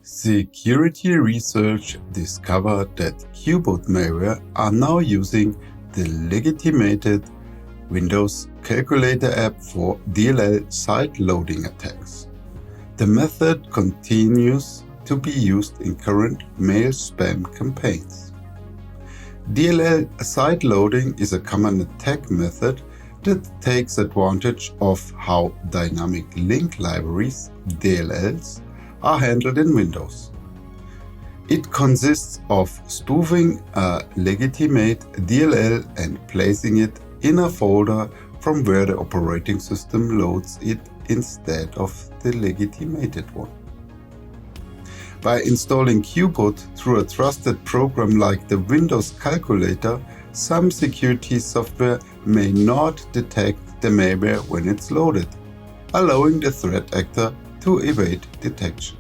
Security research discovered that QBot malware are now using the legitimated Windows calculator app for DLL site loading attacks. The method continues to be used in current mail spam campaigns. DLL site loading is a common attack method that takes advantage of how dynamic link libraries, DLLs, are handled in Windows. It consists of spoofing a legitimate DLL and placing it in a folder from where the operating system loads it instead of the legitimated one. By installing QBot through a trusted program like the Windows calculator, some security software may not detect the malware when it's loaded, allowing the threat actor to evade detection.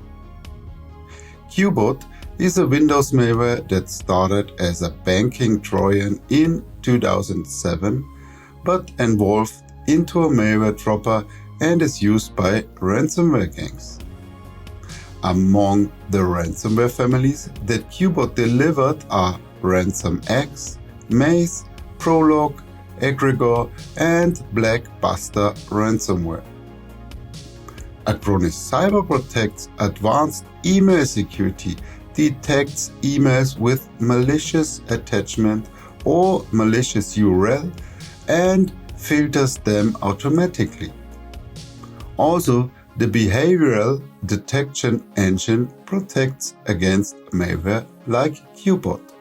QBot is a Windows malware that started as a banking trojan in 2007, but evolved into a malware dropper and is used by ransomware gangs. Among the ransomware families that QBot delivered are RansomExx, Maze, ProLock, Egregor and Black Basta ransomware. Acronis Cyber protects advanced email security, detects emails with malicious attachment or malicious URL and filters them automatically. Also, the behavioral detection engine protects against malware like QBot.